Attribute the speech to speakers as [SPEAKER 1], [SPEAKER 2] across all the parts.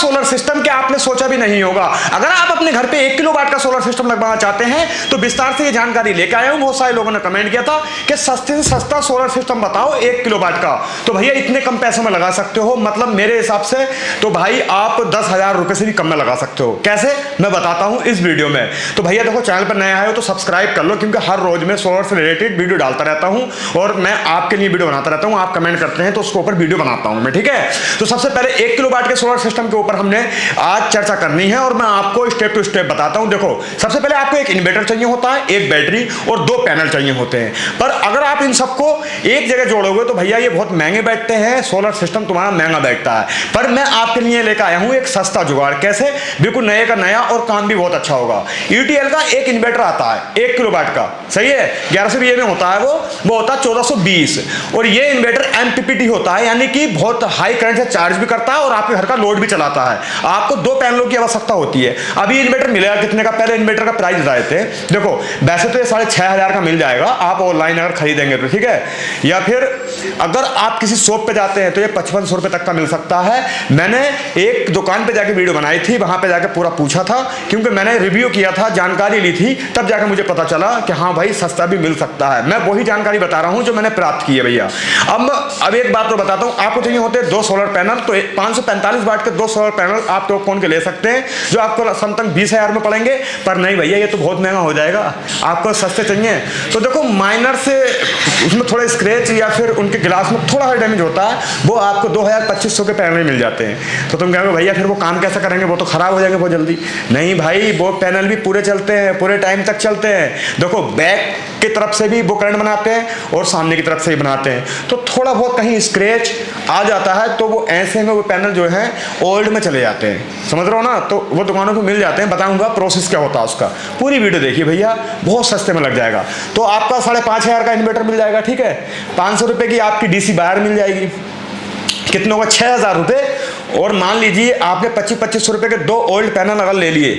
[SPEAKER 1] Solar system कि आपने सोचा भी नहीं होगा। अगर आप अपने घर पे 1 किलोवाट का सोलर सिस्टम लगवाना चाहते हैं तो विस्तार से ये जानकारी लेकर आया हूं। बहुत सारे लोगों ने कमेंट किया था कि सस्ते से सस्ता सोलर सिस्टम बताओ 1 किलोवाट का, तो भैया इतने कम पैसों में लगा सकते हो। मतलब मेरे हिसाब से तो भाई आप 10,000 रुपए से भी कम में लगा सकते हो। कैसे, मैं बताता हूं इस वीडियो में। तो भैया देखो, चैनल पर नए आए हो तो सब्सक्राइब कर लो, क्योंकि हर रोज मैं सोलर से रिलेटेड वीडियो डालता रहता हूं और मैं आपके लिए वीडियो बनाता रहता हूं। आप कमेंट करते हैं तो उसके ऊपर वीडियो बनाता हूं मैं, ठीक है। तो सबसे पहले 1 किलोवाट के सोलर सिस्टम के ऊपर हमने आज चर्चा करनी है और मैं आपको स्टेप टू स्टेप बताता हूं। देखो, सबसे पहले आपको एक इन्वर्टर चाहिए होता है, एक बैटरी और 2 पैनल चाहिए होते हैं। पर अगर आप इन सबको एक जगह जोड़ोगे तो भैया ये बहुत महंगे बैठते हैं, सोलर सिस्टम तुम्हारा महंगा बैठता है। पर मैं आपके लिए लेकर आया हूं एक सस्ता जुगाड़। कैसे, बिल्कुल नए का नया और काम भी बहुत अच्छा होगा। यूटीएल का एक इन्वर्टर आता है 1 किलोवाट का, सही है, 1100 VA में होता है, वो होता है 1420। और ये इन्वर्टर एमपीपीटी होता है, यानी कि बहुत हाई करंट से चार्ज भी करता है और आपके घर का लोड भी चलाता है। आपको 2 पैनलों की आवश्यकता होती है। अभी इन्वर्टर मिलेगा कितने का, पहले इन्वर्टर का प्राइस बताए थे। देखो, वैसे तो ये 6,500 का मिल जाएगा आप ऑनलाइन अगर खरीदेंगे तो, ठीक है। या फिर अगर आप किसी शॉप पे जाते हैं तो ये 5500 रुपए तक का मिल सकता है। मैंने एक दुकान पे जाके वीडियो बनाई थी, वहां पे जाके पूरा पूछा था, क्योंकि मैंने रिव्यू किया था, जानकारी ली थी, तब जाके मुझे पता चला कि हाँ भाई सस्ता भी मिल सकता है। मैं वही जानकारी बता रहा हूं जो मैंने प्राप्त की है भैया। अब एक बात तो बताता हूं, आपको चाहिए होते हैं 2 सोलर पैनल, तो 545 वाट के 2 सोलर पैनल आप तो फोन के ले सकते हैं, जो आपको समथिंग 20,000 में पड़ेंगे। पर नहीं भैया, ये तो बहुत महंगा हो जाएगा, आपको सस्ते चाहिए तो देखो, माइनर से उसमें थोड़ा स्क्रैच या फिर उनके ग्लास में थोड़ा सा डैमेज होता है, वो आपको 2,000-2,500 के पैनल मिल जाते हैं। तो तुम कहोगे भैया फिर वो काम कैसे करेंगे, वो तो खराब हो जाएंगे बहुत जल्दी। नहीं भाई, वो पैनल भी पूरे चलते हैं, पूरे टाइम तक चलते हैं। देखो, बैक की तरफ से भी वो करंट बनाते हैं और सामने की तरफ से भी बनाते हैं। तो थोड़ा बहुत कहीं स्क्रैच आ जाता है तो वो ऐसे में वो पैनल जो है ओल्ड में चले जाते हैं, समझ रहे हो ना। तो वो दुकानों पे मिल जाते हैं, बताऊंगा प्रोसेस क्या होता है उसका। पूरी वीडियो देखिए भैया, बहुत सस्ते में लग जाएगा। तो आपका 5,500 का इन्वर्टर मिल जाएगा, ठीक है। 500 रुपए की आपकी डीसी वायर मिल जाएगी, कितने होगा 6,000 रुपए। और मान लीजिए आपने 25-25 रुपए के 2 ओल्ड पैनल अगर ले लिए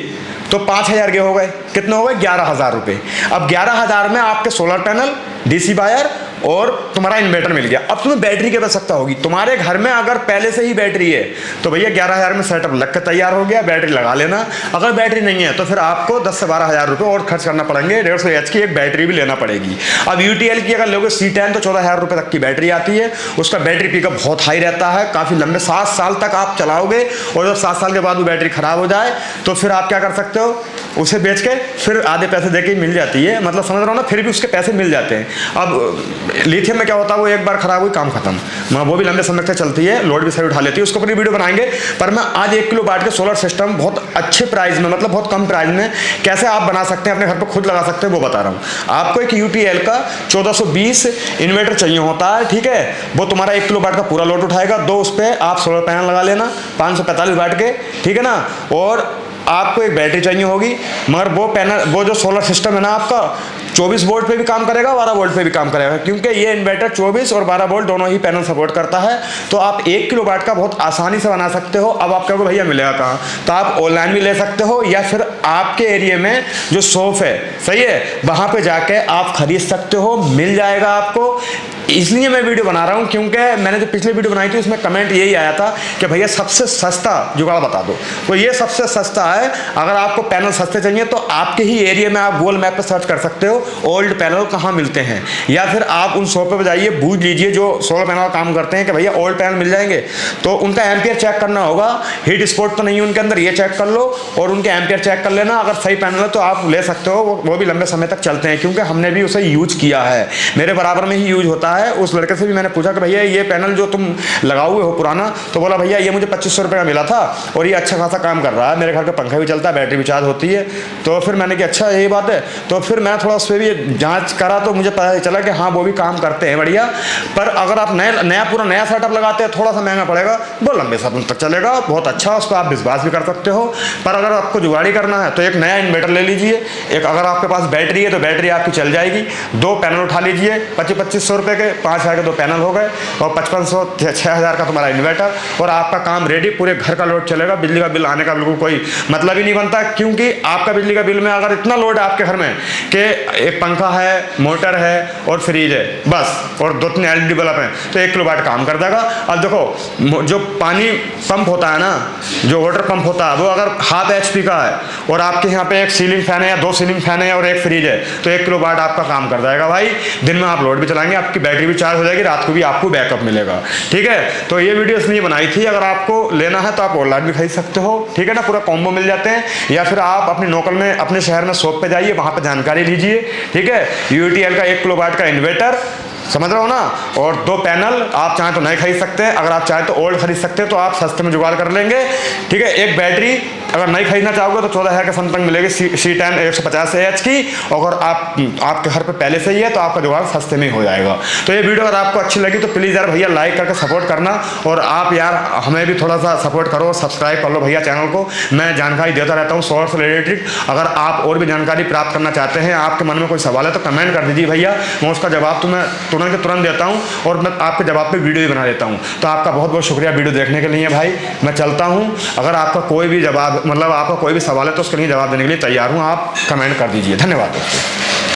[SPEAKER 1] तो 5,000 के हो गए, कितने हो गए 11,000 रुपए। अब 11,000 में आपके सोलर पैनल, डीसी वायर और तुम्हारा इन्वर्टर मिल गया। अब तुम्हें बैटरी की आवश्यकता होगी। तुम्हारे घर में अगर पहले से ही बैटरी है तो भैया 11,000 में सेटअप लग के तैयार हो गया, बैटरी लगा लेना। अगर बैटरी नहीं है तो फिर आपको 10 से 12,000 रुपये और खर्च करना पड़ेंगे। 150 एच की एक बैटरी भी लेना पड़ेगी। अब यूटीएल की अगर लोगे C10 तो 14,000 रुपये तक की बैटरी आती है। उसका बैटरी पिकअप बहुत हाई रहता है, काफ़ी लंबे 7 साल तक आप चलाओगे। और जब 7 साल के बाद वो बैटरी खराब हो जाए तो फिर आप क्या कर सकते हो, उसे बेच के फिर आधे पैसे देके मिल जाती है, मतलब समझ रहा हो ना, फिर भी उसके पैसे मिल जाते हैं। अब लिथियम में क्या होता है, वो एक बार खराब हुई काम खत्म, वो भी लंबे समय तक चलती है, लोड भी सही उठा लेती है। उसको अपनी वीडियो बनाएंगे। पर मैं आज 1 किलोवाट के सोलर सिस्टम बहुत अच्छे प्राइस में, मतलब बहुत कम प्राइस में कैसे आप बना सकते हैं, अपने घर पर खुद लगा सकते हैं, वो बता रहा हूँ आपको। एक यूटीएल का 1420 इन्वर्टर चाहिए होता है, ठीक है। वो तुम्हारा 1 किलोवाट का पूरा लोड उठाएगा। 2 उस पर आप सोलर पैनल लगा लेना 545 वाट के, ठीक है ना। और आपको एक बैटरी चाहिए होगी, मगर वो पैनल, वो जो सोलर सिस्टम है ना आपका, 24 वोल्ट पे भी काम करेगा, 12 वोल्ट पे भी काम करेगा, क्योंकि ये इन्वर्टर 24 और 12 वोल्ट दोनों ही पैनल सपोर्ट करता है। तो आप 1 किलोवाट का बहुत आसानी से बना सकते हो। अब आप कहोगे भैया मिलेगा कहाँ, तो आप ऑनलाइन भी ले सकते हो या फिर आपके एरिया में जो शॉप है, सही है, वहाँ पे जाके आप खरीद सकते हो, मिल जाएगा आपको। इसलिए मैं वीडियो बना रहा हूँ, क्योंकि मैंने जो पिछले वीडियो बनाई थी उसमें कमेंट यही आया था कि भैया सबसे सस्ता जुगाड़ बता दो। तो ये सबसे सस्ता है। अगर आपको पैनल सस्ते चाहिए तो आपके ही एरिया में आप गूगल मैप पर सर्च कर सकते हो ओल्ड पैनल कहाँ मिलते हैं, या फिर आप उन शॉप पे जाइए, पूछ लीजिए जो सोलर पैनल काम करते हैं कि भैया ओल्ड पैनल मिल जाएंगे। तो उनका एम्पियर चेक करना होगा, हीट स्पॉट तो नहीं उनके अंदर, ये चेक कर लो और उनके एम्पियर चेक कर लेना। अगर सही पैनल है तो आप ले सकते हो, वो भी लंबे समय तक चलते हैं, क्योंकि हमने भी उसे यूज किया है, मेरे बराबर में ही यूज होता है। उस लड़के से भी मैंने पूछा कि भैया ये पैनल जो तुम लगाए हुए हो पुराना, तो बोला भैया ये मुझे 2500 रुपये का मिला था और ये अच्छा खासा काम कर रहा है, मेरे घर का पंखा भी चलता है, बैटरी भी चार्ज होती है। तो फिर मैंने कहा अच्छा यही बात है। तो फिर मैं थोड़ा उस पर भी जांच करा तो मुझे पता चला कि हाँ वो भी काम करते हैं बढ़िया। पर अगर आप पूरा नया सेटअप लगाते हैं, थोड़ा सा महंगा पड़ेगा, वो लंबे समय तक चलेगा, बहुत अच्छा, उस पर आप विश्वास भी कर सकते हो। पर अगर आपको जुगाड़ी करना है तो एक नया इन्वर्टर ले लीजिए। एक अगर आपके पास बैटरी है तो बैटरी आपकी चल जाएगी। 2 पैनल उठा लीजिए 2500 रुपये के, 5,000 के 2 पैनल हो गए और 5,500-6,000 का तुम्हारा इन्वर्टर, और आपका काम रेडी, पूरे घर का लोड चलेगा। बिजली का बिल आने का बिल्कुल कोई मतलब ही नहीं बनता, क्योंकि आपका बिजली का बिल में अगर इतना लोड है आपके घर में कि एक पंखा है, मोटर है और फ्रिज है बस, और 2-3 LED बल्ब हैं, तो 1 किलोवाट काम कर देगा। अब देखो जो पानी पंप होता है ना, जो वाटर पंप होता है, वो अगर 1/2 HP का है और आपके यहाँ पे एक सीलिंग फैन है या 2 सीलिंग फैन है और एक फ्रिज है, तो 1 किलोवाट आपका काम कर जाएगा भाई। दिन में आप लोड भी चलाएंगे, आपकी बैटरी भी चार्ज हो जाएगी, रात को भी आपको बैकअप मिलेगा। ठीक है, तो ये वीडियो इसलिए बनाई थी। अगर आपको लेना है तो आप ऑनलाइन भी खरीद सकते हो, ठीक है ना, पूरा कॉम्बो मिल जाते हैं, या फिर आप अपने लोकल में अपने शहर में शॉप पे जाइए, वहाँ पे जानकारी लीजिए। ठीक है, UTL का 1 किलोवाट का इन्वर्टर, समझ रहे हो ना, और 2 पैनल। आप चाहें तो नए खरीद सकते हैं, अगर आप चाहें तो ओल्ड खरीद सकते हैं, तो आप सस्ते में जुगाड़ कर लेंगे। ठीक है, एक बैटरी अगर नहीं खरीदना चाहोगे तो 14,000 के समथिंग मिलेगी, C10 150 AH की। अगर आपके घर पे पहले से ही है तो आपका जुगाड़ सस्ते में हो जाएगा। तो ये वीडियो अगर आपको अच्छी लगी तो प्लीज़ यार भैया लाइक करके सपोर्ट करना, और आप यार हमें भी थोड़ा सा सपोर्ट करो, सब्सक्राइब कर लो भैया चैनल को। मैं जानकारी देता रहता हूँ सोलर से रिलेटेड। अगर आप और भी जानकारी प्राप्त करना चाहते हैं, आपके मन में कोई सवाल है तो कमेंट कर दीजिए भैया, मैं उसका जवाब तुम्हें तुरंत के तुरंत देता हूँ, और मैं आपके जवाब पे वीडियो भी बना देता हूँ। तो आपका बहुत बहुत शुक्रिया वीडियो देखने के लिए भाई, मैं चलता हूँ। अगर आपका कोई भी जवाब, मतलब आपका कोई भी सवाल है तो उसके लिए जवाब देने के लिए तैयार हूँ, आप कमेंट कर दीजिए। धन्यवाद दोस्तों।